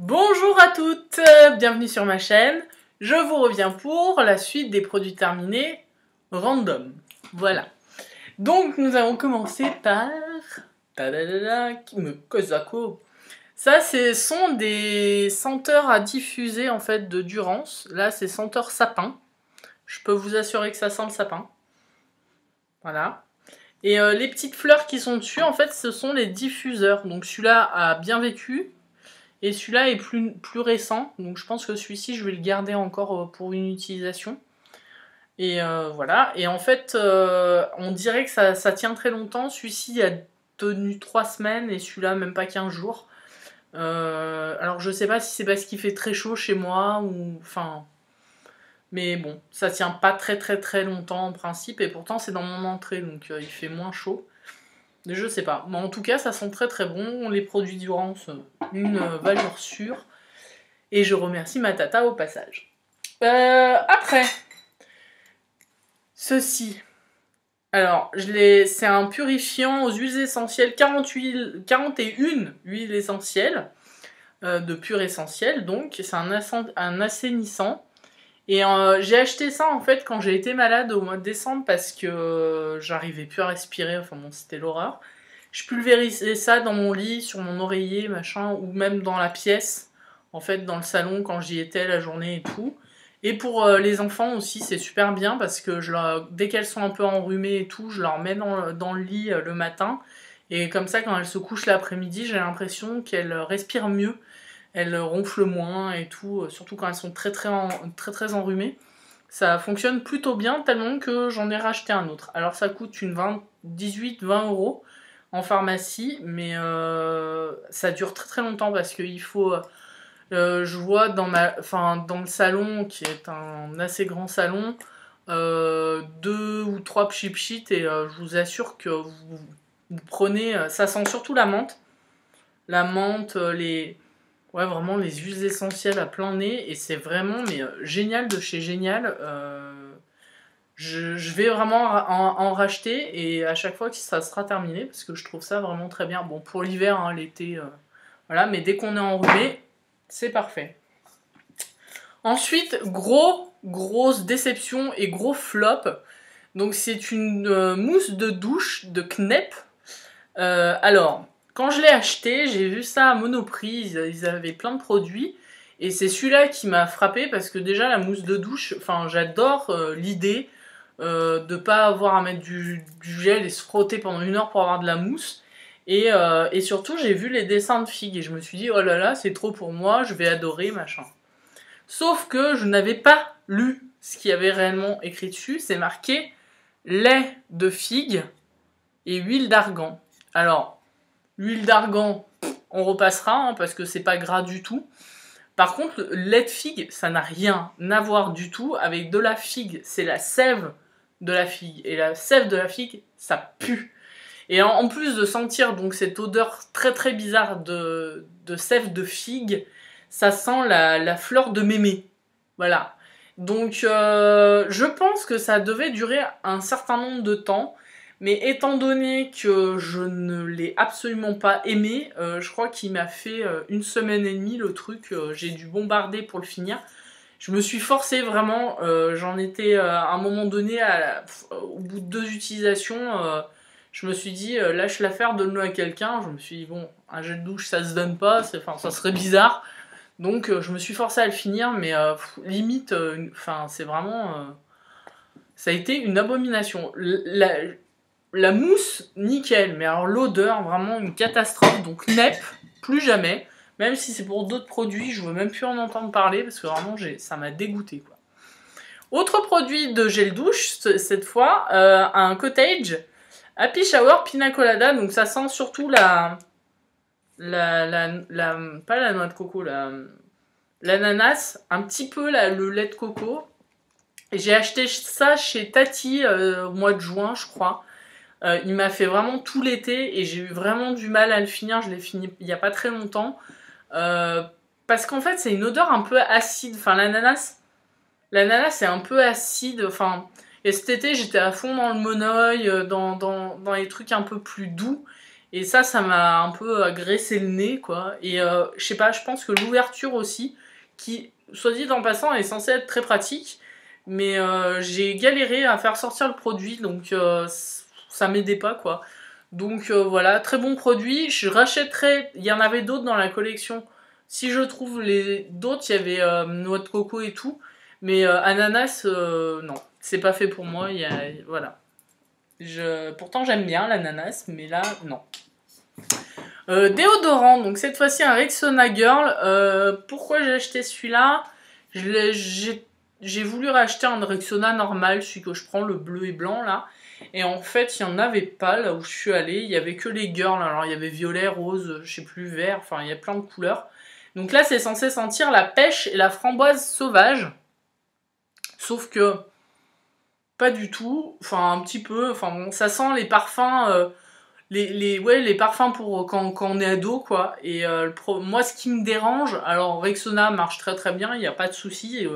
Bonjour à toutes, bienvenue sur ma chaîne. Je vous reviens pour la suite des produits terminés random. Voilà. Donc nous allons commencer par... Tadadada, Kozako. Ça, ce sont des senteurs à diffuser en fait de Durance. Là, c'est senteur sapin. Je peux vous assurer que ça sent le sapin. Voilà. Et les petites fleurs qui sont dessus, en fait, ce sont les diffuseurs. Donc celui-là a bien vécu. Et celui-là est plus récent, donc je pense que celui-ci, je vais le garder encore pour une utilisation. Et voilà, et en fait, on dirait que ça tient très longtemps. Celui-ci a tenu 3 semaines et celui-là même pas 15 jours. Alors je sais pas si c'est parce qu'il fait très chaud chez moi ou... Enfin... Mais bon, ça tient pas très longtemps en principe, et pourtant c'est dans mon entrée, donc il fait moins chaud. Je sais pas. Mais en tout cas, ça sent très bon. Les produits Durance, une valeur sûre. Et je remercie ma tata au passage. Après, ceci. Alors, c'est un purifiant aux huiles essentielles, 41 huiles essentielles de pur essentiel. Donc, c'est un assainissant. Et j'ai acheté ça en fait quand j'ai été malade au mois de décembre parce que j'arrivais plus à respirer, enfin bon c'était l'horreur. Je pulvérisais ça dans mon lit, sur mon oreiller, machin, ou même dans la pièce, en fait dans le salon quand j'y étais la journée et tout. Et pour les enfants aussi c'est super bien parce que dès qu'elles sont un peu enrhumées et tout, je leur mets dans le lit le matin. Et comme ça quand elles se couchent l'après-midi, j'ai l'impression qu'elles respirent mieux. Elles ronflent moins et tout, surtout quand elles sont très enrhumées. Ça fonctionne plutôt bien, tellement que j'en ai racheté un autre. Alors ça coûte 18-20 euros en pharmacie, mais ça dure très longtemps parce qu'il faut... je vois dans le salon, qui est un assez grand salon, 2 ou 3 pchit et je vous assure que vous prenez... ça sent surtout la menthe. La menthe, ouais, vraiment les huiles essentielles à plein nez, et c'est vraiment génial de chez Génial. Je vais vraiment en racheter, et à chaque fois que ça sera terminé, parce que je trouve ça vraiment très bien. Bon, pour l'hiver, hein, l'été, voilà, mais dès qu'on est enrhumé, c'est parfait. Ensuite, grosse déception et gros flop. Donc c'est une mousse de douche de Knep. Alors... Quand je l'ai acheté, j'ai vu ça à Monoprix, ils avaient plein de produits, et c'est celui-là qui m'a frappé parce que déjà la mousse de douche, enfin j'adore l'idée de pas avoir à mettre du gel et se frotter pendant 1 heure pour avoir de la mousse, et surtout j'ai vu les dessins de figues et je me suis dit oh là là c'est trop pour moi, je vais adorer machin. Sauf que je n'avais pas lu ce qu'il y avait réellement écrit dessus, c'est marqué lait de figue et huile d'argan. Alors... L'huile d'argan, on repassera, hein, parce que c'est pas gras du tout. Par contre, le lait de figue, ça n'a rien à voir du tout avec de la figue. C'est la sève de la figue. Et la sève de la figue, ça pue. Et en plus de sentir donc cette odeur très bizarre de sève de figue, ça sent la fleur de mémé. Voilà. Donc, je pense que ça devait durer un certain nombre de temps. Mais étant donné que je ne l'ai absolument pas aimé, je crois qu'il m'a fait 1 semaine et demie le truc, j'ai dû bombarder pour le finir. Je me suis forcée vraiment, j'en étais à un moment donné, au bout de 2 utilisations, je me suis dit lâche l'affaire, donne-le à quelqu'un. Je me suis dit bon, un gel de douche ça se donne pas, ça serait bizarre. Donc je me suis forcée à le finir, mais limite, c'est vraiment... ça a été une abomination. La mousse, nickel, mais alors l'odeur, vraiment une catastrophe. Donc Knep, plus jamais. Même si c'est pour d'autres produits, je veux même plus en entendre parler parce que vraiment ça m'a dégoûté quoi. Autre produit de gel douche, cette fois, un cottage Happy Shower Pina Colada. Donc ça sent surtout pas la noix de coco, l'ananas, un petit peu le lait de coco. J'ai acheté ça chez Tati au mois de juin, je crois. Il m'a fait vraiment tout l'été et j'ai eu vraiment du mal à le finir. Je l'ai fini il n'y a pas très longtemps. Parce qu'en fait, c'est une odeur un peu acide. Enfin, l'ananas est un peu acide. Enfin, et cet été, j'étais à fond dans le monoeil, dans les trucs un peu plus doux. Et ça m'a un peu agressé le nez, quoi. Et je sais pas, je pense que l'ouverture aussi, qui, soit dit en passant, est censée être très pratique, mais j'ai galéré à faire sortir le produit, donc ça m'aidait pas, quoi. Donc voilà, très bon produit. Je rachèterai, il y en avait d'autres dans la collection. Si je trouve les d'autres, il y avait noix de coco et tout, mais ananas, non, c'est pas fait pour moi. Voilà. Pourtant j'aime bien l'ananas, mais là, non. Déodorant, donc cette fois-ci un Rexona Girl. Pourquoi j'ai acheté celui-là? J'ai voulu racheter un Rexona normal, celui que je prends, le bleu et blanc là. Et en fait, il n'y en avait pas là où je suis allée. Il y avait que les girls. Alors, il y avait violet, rose, je sais plus, vert. Enfin, il y a plein de couleurs. Donc là, c'est censé sentir la pêche et la framboise sauvage. Sauf que, pas du tout. Enfin, un petit peu. Enfin, bon, ça sent les parfums... les parfums pour quand on est ado, quoi. Et moi, ce qui me dérange... Alors, Rexona marche très très bien. Il n'y a pas de souci.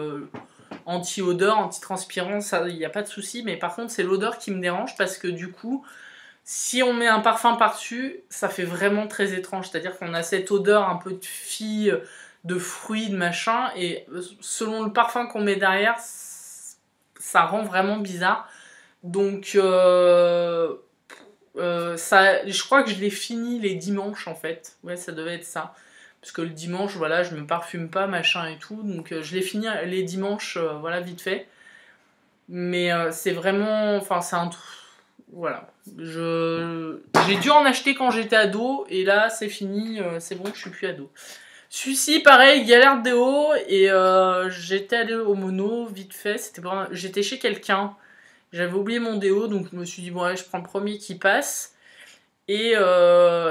Anti-odeur, anti-transpirant, ça, il n'y a pas de souci. Mais par contre, c'est l'odeur qui me dérange parce que du coup, si on met un parfum par-dessus, ça fait vraiment très étrange. C'est-à-dire qu'on a cette odeur un peu de fille, de fruits, de machin. Et selon le parfum qu'on met derrière, ça rend vraiment bizarre. Donc, je crois que je l'ai fini les dimanches, en fait. Ouais, ça devait être ça. Parce que le dimanche, voilà, je me parfume pas, machin et tout. Donc je l'ai fini les dimanches, voilà, vite fait. Mais c'est vraiment... Enfin, c'est un truc... Voilà. J'ai dû en acheter quand j'étais ado. Et là, c'est fini. C'est bon, je suis plus ado. Celui-ci, pareil, galère de déo. Et j'étais allée au mono, vite fait. J'étais chez quelqu'un. J'avais oublié mon déo. Donc je me suis dit, bon, allez, je prends le premier qui passe. Et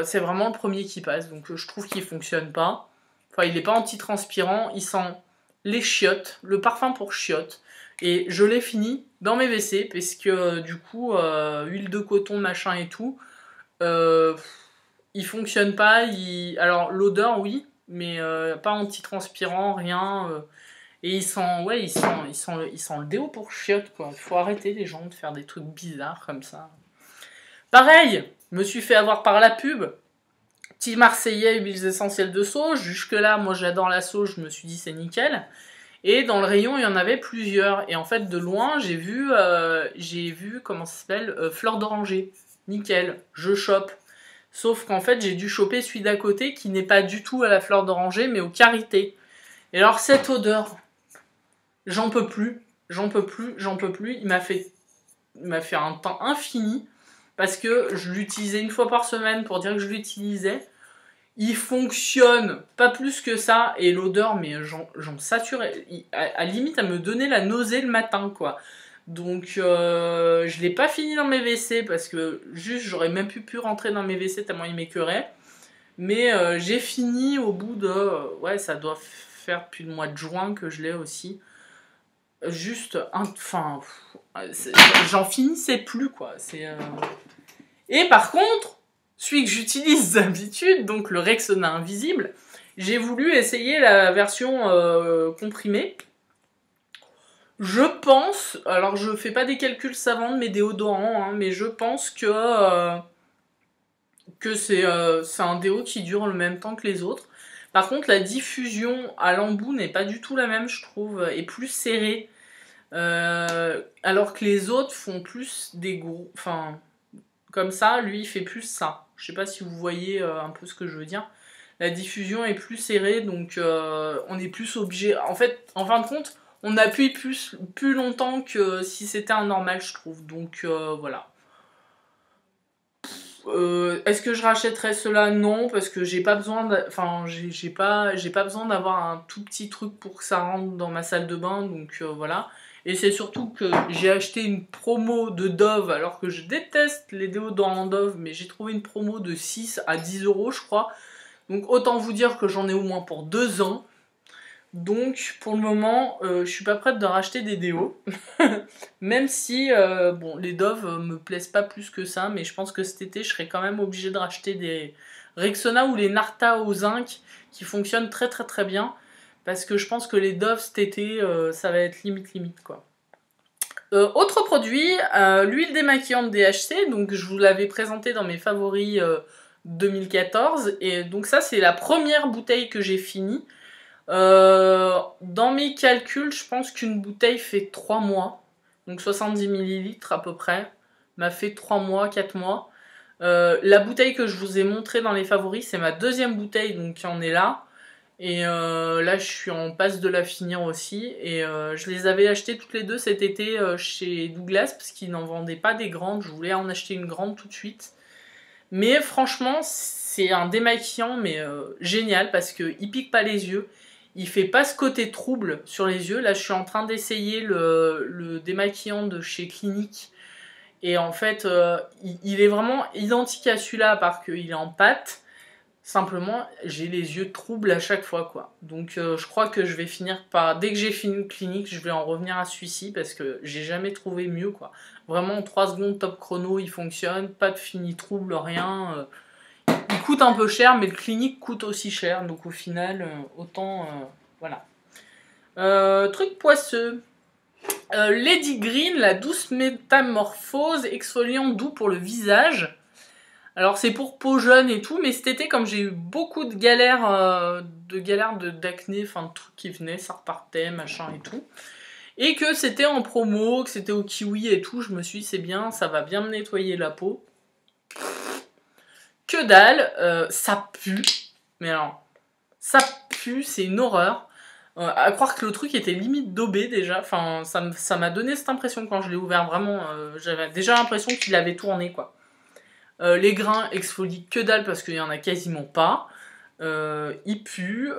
c'est vraiment le premier qui passe, donc je trouve qu'il fonctionne pas. Enfin, il n'est pas anti-transpirant, il sent les chiottes, le parfum pour chiottes. Et je l'ai fini dans mes WC, parce que du coup, huile de coton, machin et tout, il fonctionne pas. Alors, l'odeur, oui, mais pas anti-transpirant, rien. Et il sent le déo pour chiottes, quoi. Il faut arrêter les gens de faire des trucs bizarres comme ça. Pareil, me suis fait avoir par la pub. Petit Marseillais, huiles essentielles de sauge. Jusque-là, moi j'adore la sauge, je me suis dit c'est nickel. Et dans le rayon, il y en avait plusieurs. Et en fait, de loin, j'ai vu, comment ça s'appelle, fleur d'oranger. Nickel, je chope. Sauf qu'en fait, j'ai dû choper celui d'à côté qui n'est pas du tout à la fleur d'oranger, mais au karité. Et alors, cette odeur, j'en peux plus, j'en peux plus, j'en peux plus. Il m'a fait un temps infini. Parce que je l'utilisais une fois par semaine pour dire que je l'utilisais. Il fonctionne pas plus que ça. Et l'odeur, mais j'en sature. À limite, à me donner la nausée le matin, quoi. Donc, je l'ai pas fini dans mes WC parce que juste, j'aurais même pu rentrer dans mes WC tellement il m'écœurait. Mais j'ai fini au bout de... ouais, ça doit faire depuis le mois de juin que je l'ai aussi. Juste, enfin... j'en finissais plus, quoi. Et par contre, celui que j'utilise d'habitude, donc le Rexona Invisible, j'ai voulu essayer la version comprimée. Je pense, alors je fais pas des calculs savants de mes déodorants, hein, mais je pense que c'est un déo qui dure le même temps que les autres. Par contre, la diffusion à l'embout n'est pas du tout la même, je trouve, et plus serrée. Alors que les autres font plus des gros... Enfin, comme ça, lui, il fait plus ça. Je sais pas si vous voyez un peu ce que je veux dire. La diffusion est plus serrée, donc on est plus obligé... En fait, en fin de compte, on appuie plus longtemps que si c'était un normal, je trouve. Donc voilà. Est-ce que je rachèterais cela? Non, parce que j'ai pas besoin j'ai pas besoin d'avoir un tout petit truc pour que ça rentre dans ma salle de bain, donc voilà. Et c'est surtout que j'ai acheté une promo de Dove, alors que je déteste les déodorants Dove, mais j'ai trouvé une promo de 6 à 10 euros, je crois. Donc autant vous dire que j'en ai au moins pour 2 ans. Donc pour le moment, je suis pas prête de racheter des déos. Même si, bon, les Dove me plaisent pas plus que ça, mais je pense que cet été, je serai quand même obligée de racheter des Rexona ou les Narta au zinc, qui fonctionnent très très très bien. Parce que je pense que les Dove cet été, ça va être limite quoi. Autre produit, l'huile démaquillante DHC, donc je vous l'avais présenté dans mes favoris 2014. Et donc ça, c'est la première bouteille que j'ai finie. Dans mes calculs, je pense qu'une bouteille fait 3 mois. Donc 70 ml à peu près. M'a fait 3 mois, 4 mois. La bouteille que je vous ai montrée dans les favoris, c'est ma deuxième bouteille, donc qui en est là. Et là, je suis en passe de la finir aussi. Et je les avais achetées toutes les deux cet été chez Douglas, parce qu'ils n'en vendaient pas des grandes. Je voulais en acheter une grande tout de suite. Mais franchement, c'est un démaquillant, mais génial, parce qu'il pique pas les yeux. Il fait pas ce côté trouble sur les yeux. Là, je suis en train d'essayer le démaquillant de chez Clinique. Et en fait, il est vraiment identique à celui-là, à part qu'il est en pâte. Simplement, j'ai les yeux troubles à chaque fois, quoi. Donc, je crois que je vais finir par... Dès que j'ai fini le Clinique, je vais en revenir à celui-ci, parce que j'ai jamais trouvé mieux, quoi. Vraiment, en 3 secondes, top chrono, il fonctionne. Pas de fini trouble, rien. Il coûte un peu cher, mais le Clinique coûte aussi cher. Donc, au final, autant... voilà. Truc poisseux. Lady Green, la douce métamorphose, exfoliant doux pour le visage. Alors c'est pour peau jeune et tout, mais cet été, comme j'ai eu beaucoup de galères d'acné, enfin de trucs qui venaient, ça repartait, machin et tout, et que c'était en promo, que c'était au kiwi et tout, je me suis dit c'est bien, ça va bien me nettoyer la peau. Que dalle, ça pue, mais alors, ça pue, c'est une horreur. À croire que le truc était limite daubé déjà, enfin ça m'a donné cette impression quand je l'ai ouvert, vraiment, j'avais déjà l'impression qu'il avait tourné, quoi. Les grains exfolient que dalle parce qu'il y en a quasiment pas. Il pue.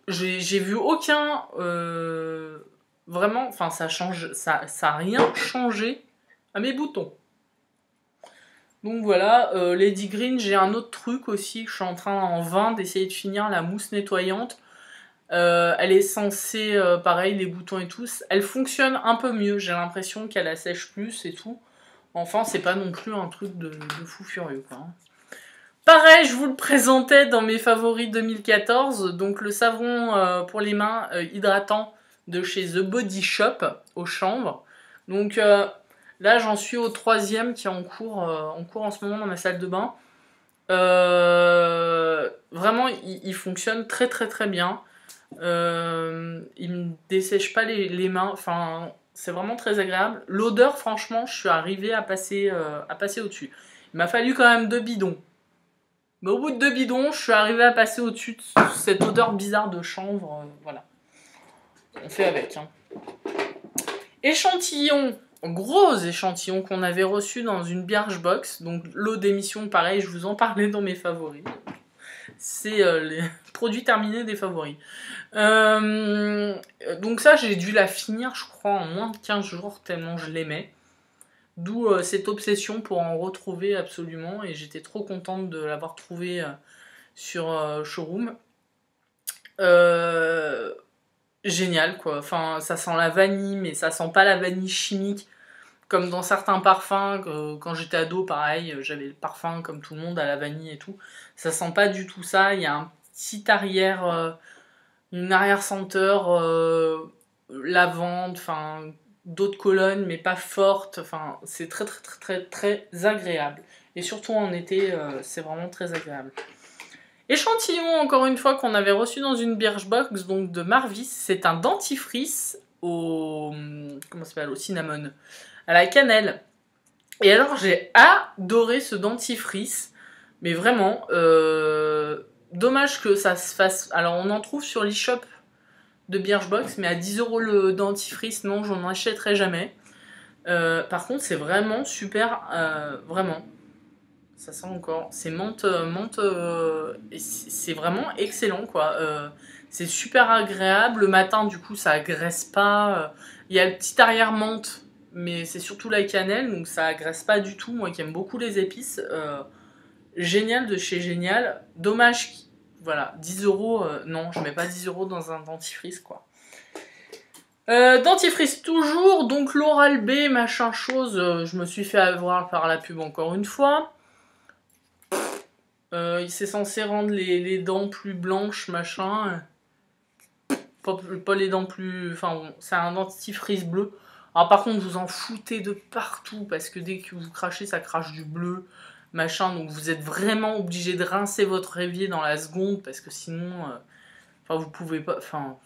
J'ai vu aucun... vraiment, enfin ça change, ça a rien changé à mes boutons. Donc voilà, Lady Green, j'ai un autre truc aussi que je suis en train en vain d'essayer de finir, la mousse nettoyante. Elle est censée, pareil, les boutons et tout, elle fonctionne un peu mieux, j'ai l'impression qu'elle assèche plus et tout. Enfin, c'est pas non plus un truc de fou furieux, quoi. Pareil, je vous le présentais dans mes favoris 2014, donc le savon pour les mains hydratant de chez The Body Shop, au chanvre. Donc là, j'en suis au 3e qui est en cours en ce moment dans ma salle de bain. Vraiment, il fonctionne très très très bien. Il me dessèche pas les mains, enfin... C'est vraiment très agréable. L'odeur, franchement, je suis arrivée à passer au-dessus. Il m'a fallu quand même 2 bidons. Mais au bout de 2 bidons, je suis arrivée à passer au-dessus de cette odeur bizarre de chanvre. Voilà. On fait avec. Hein. Échantillon. Gros échantillon qu'on avait reçu dans une Birchbox. Donc l'eau d'émission, pareil, je vous en parlais dans mes favoris. C'est les produits terminés des favoris. Donc ça, j'ai dû la finir, je crois, en moins de 15 jours, tellement je l'aimais. D'où cette obsession pour en retrouver absolument. Et j'étais trop contente de l'avoir trouvé sur Showroom. Génial, quoi. Enfin, ça sent la vanille, mais ça sent pas la vanille chimique. Comme dans certains parfums, quand j'étais ado, pareil, j'avais le parfum comme tout le monde à la vanille et tout. Ça sent pas du tout ça. Il y a un petit une arrière-senteur lavande, enfin d'autres colonnes, mais pas forte. Enfin, c'est très très très très très agréable. Et surtout en été, c'est vraiment très agréable. Échantillon, encore une fois, qu'on avait reçu dans une Birchbox, donc de Marvis. C'est un dentifrice au cinnamon, à la cannelle. Et alors, j'ai adoré ce dentifrice. Mais vraiment, dommage que ça se fasse... Alors, on en trouve sur l'e-shop de Birchbox, mais à 10 € le dentifrice, non, j'en achèterai jamais. Par contre, c'est vraiment super, vraiment. Ça sent encore. C'est menthe, c'est vraiment excellent, quoi. C'est super agréable. Le matin, du coup, ça agresse pas. Il y a le petit arrière menthe, mais c'est surtout la cannelle, donc ça agresse pas du tout. Moi qui aime beaucoup les épices, génial de chez Génial. Dommage, voilà, 10 €, non, je mets pas 10 € dans un dentifrice, quoi. Dentifrice toujours, donc l'Oral-B, machin chose, je me suis fait avoir par la pub encore une fois. C'est censé rendre les dents plus blanches, machin. Pas les dents plus... Enfin bon, c'est un dentifrice bleu. Alors par contre, vous en foutez de partout, parce que dès que vous crachez, ça crache du bleu. machin, donc vous êtes vraiment obligé de rincer votre évier dans la seconde, parce que sinon, vous pouvez pas,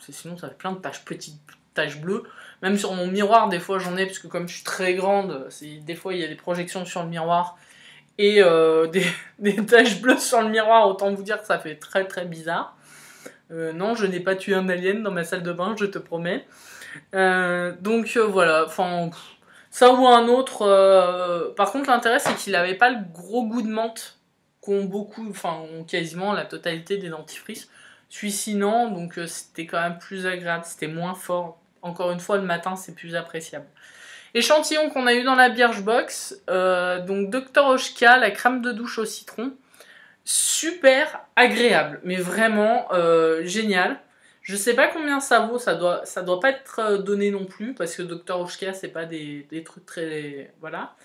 sinon ça fait plein de petites taches bleues. Même sur mon miroir, des fois j'en ai, parce que comme je suis très grande, des fois il y a des projections sur le miroir, et des taches bleues sur le miroir, autant vous dire que ça fait très très bizarre. Non, je n'ai pas tué un alien dans ma salle de bain, je te promets. Donc voilà, ça ou un autre. Par contre, l'intérêt, c'est qu'il n'avait pas le gros goût de menthe qu'ont beaucoup, ont quasiment la totalité des dentifrices. Celui-ci, non, donc c'était quand même plus agréable, c'était moins fort. Encore une fois, le matin, c'est plus appréciable. Échantillon qu'on a eu dans la Birchbox, donc Dr. Oshka, la crème de douche au citron. Super agréable, mais vraiment génial. Je sais pas combien ça vaut, ça doit pas être donné non plus, parce que Dr. Oshka, c'est pas des trucs très... Voilà.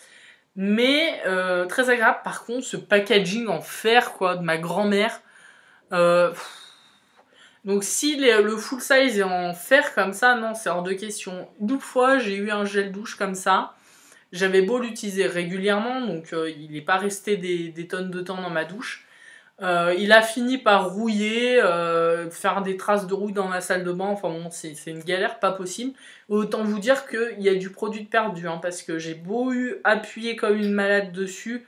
Mais très agréable. Par contre, ce packaging en fer, quoi, de ma grand-mère. Donc si le full size est en fer comme ça, non, c'est hors de question. Une fois, j'ai eu un gel douche comme ça. J'avais beau l'utiliser régulièrement, donc il n'est pas resté des tonnes de temps dans ma douche. Il a fini par rouiller, faire des traces de rouille dans ma salle de bain. Enfin bon, c'est une galère pas possible. Autant vous dire qu'il y a du produit de perdu, hein, parce que j'ai beau appuyer comme une malade dessus,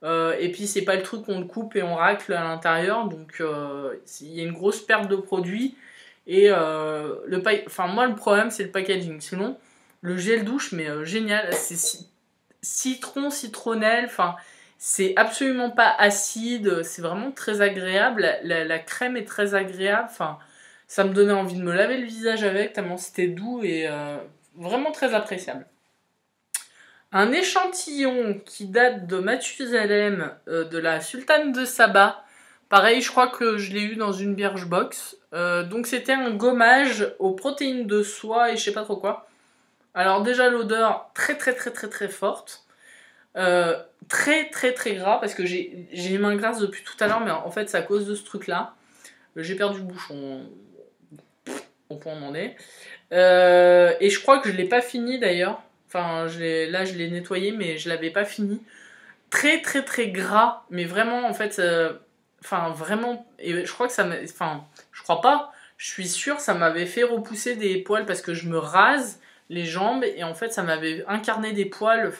et puis c'est pas le truc qu'on le coupe et on racle à l'intérieur, donc il y a une grosse perte de produit. Et moi le problème c'est le packaging. Sinon, le gel douche, mais génial, c'est citron, citronnelle, c'est absolument pas acide, c'est vraiment très agréable, la crème est très agréable, ça me donnait envie de me laver le visage avec, tellement c'était doux et vraiment très appréciable. Un échantillon qui date de Mathusalem, de la Sultane de Saba, pareil, je crois que je l'ai eu dans une Birchbox, donc c'était un gommage aux protéines de soie et je sais pas trop quoi. Alors déjà l'odeur très très très très très forte. Très très très gras, parce que j'ai les mains grasses depuis tout à l'heure, mais en fait c'est à cause de ce truc là. J'ai perdu le bouchon, on peut en demander. Et je crois que je l'ai pas fini d'ailleurs. Là je l'ai nettoyé, mais je l'avais pas fini. Très très très gras, mais vraiment en fait, vraiment. Et je crois que ça m'a, je crois pas. Je suis sûre, ça m'avait fait repousser des poils parce que je me rase les jambes et en fait ça m'avait incarné des poils.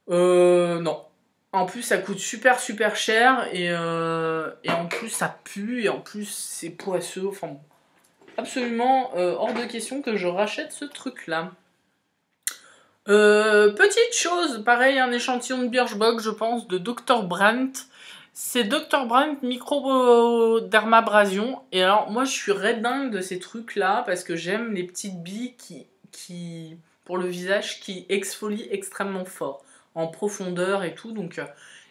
Non. En plus, ça coûte super super cher et en plus ça pue et en plus c'est poisseux. Absolument hors de question que je rachète ce truc-là. Petite chose, pareil, un échantillon de Birchbox, je pense, de Dr. Brandt. C'est Dr. Brandt microdermabrasion. Et alors, moi, je suis red dingue de ces trucs-là parce que j'aime les petites billes qui, pour le visage, qui exfolient extrêmement fort, en profondeur et tout. Donc,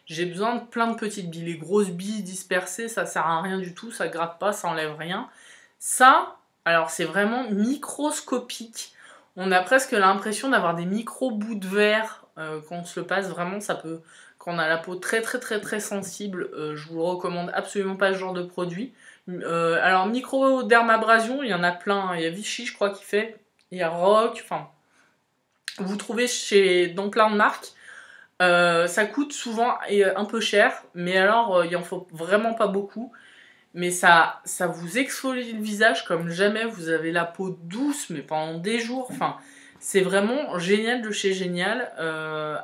j'ai besoin de plein de petites billes. Les grosses billes dispersées, ça sert à rien du tout, ça gratte pas, ça enlève rien. Ça, alors, c'est vraiment microscopique. On a presque l'impression d'avoir des micro bouts de verre quand on se le passe. Vraiment, ça peut... Quand on a la peau très très très très sensible, je vous recommande absolument pas ce genre de produit. Alors, microdermabrasion, il y en a plein. Il y a Vichy, je crois, qui fait. Il y a Rock, vous trouvez dans plein de marques. Ça coûte souvent un peu cher, mais alors, il en faut vraiment pas beaucoup. Mais ça vous exfolie le visage comme jamais. Vous avez la peau douce, mais pendant des jours. C'est vraiment génial de chez Génial.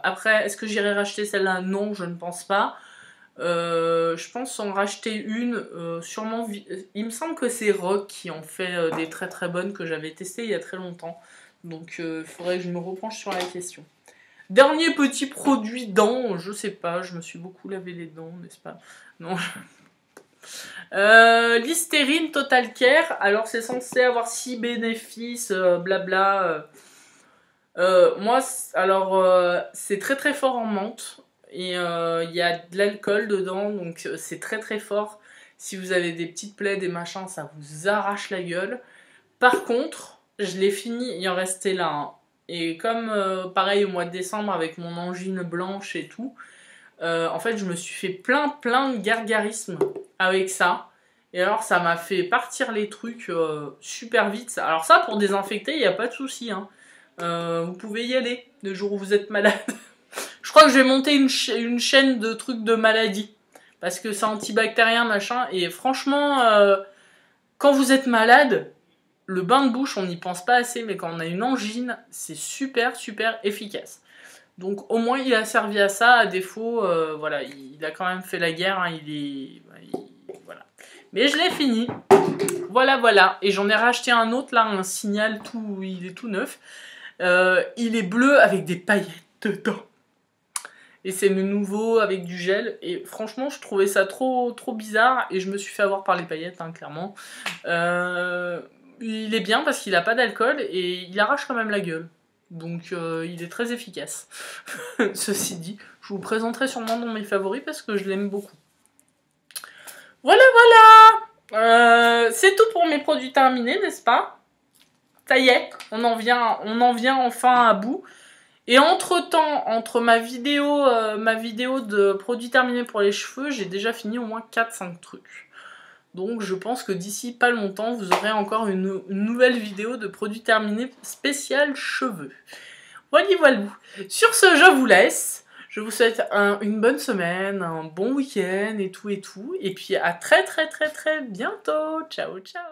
Après, est-ce que j'irai racheter celle-là? Non, je ne pense pas. Je pense en racheter une. Sûrement, il me semble que c'est Rock qui en fait des très très bonnes que j'avais testées il y a très longtemps. Donc, il faudrait que je me repenche sur la question. Dernier petit produit dents, je sais pas, je me suis beaucoup lavé les dents, n'est-ce pas? Non, Listerine Total Care, alors c'est censé avoir 6 bénéfices, blabla. Moi, alors c'est très très fort en menthe et il y a de l'alcool dedans, donc c'est très très fort. Si vous avez des petites plaies, des machins, ça vous arrache la gueule. Par contre, je l'ai fini, il en restait là. Hein. Et comme pareil au mois de décembre avec mon angine blanche et tout, en fait je me suis fait plein de gargarismes avec ça. Et alors ça m'a fait partir les trucs super vite. Alors ça pour désinfecter il n'y a pas de souci. Hein. Vous pouvez y aller le jour où vous êtes malade. Je crois que je vais monter une chaîne de trucs de maladies. Parce que c'est antibactérien, machin. Et franchement, quand vous êtes malade, le bain de bouche, on n'y pense pas assez. Mais quand on a une angine, c'est super, super efficace. Donc au moins, il a servi à ça. À défaut, voilà, il a quand même fait la guerre. Hein, voilà. Mais je l'ai fini. Voilà, voilà. Et j'en ai racheté un autre, là, un Signal, il est tout neuf. Il est bleu avec des paillettes dedans. Et c'est le nouveau avec du gel. Et franchement, je trouvais ça trop bizarre. Et je me suis fait avoir par les paillettes, hein, clairement. Il est bien parce qu'il n'a pas d'alcool et il arrache quand même la gueule. Donc il est très efficace. Ceci dit, je vous présenterai sûrement dans mes favoris parce que je l'aime beaucoup. Voilà, voilà. C'est tout pour mes produits terminés, n'est-ce pas? Ça y est, on en vient enfin à bout. Et entre-temps, entre ma vidéo de produits terminés pour les cheveux, j'ai déjà fini au moins 4-5 trucs. Donc je pense que d'ici pas longtemps, vous aurez encore une nouvelle vidéo de produits terminés spécial cheveux. Voilà, voilà. Sur ce, je vous laisse. Je vous souhaite une bonne semaine, un bon week-end et tout. Et puis à très bientôt. Ciao, ciao.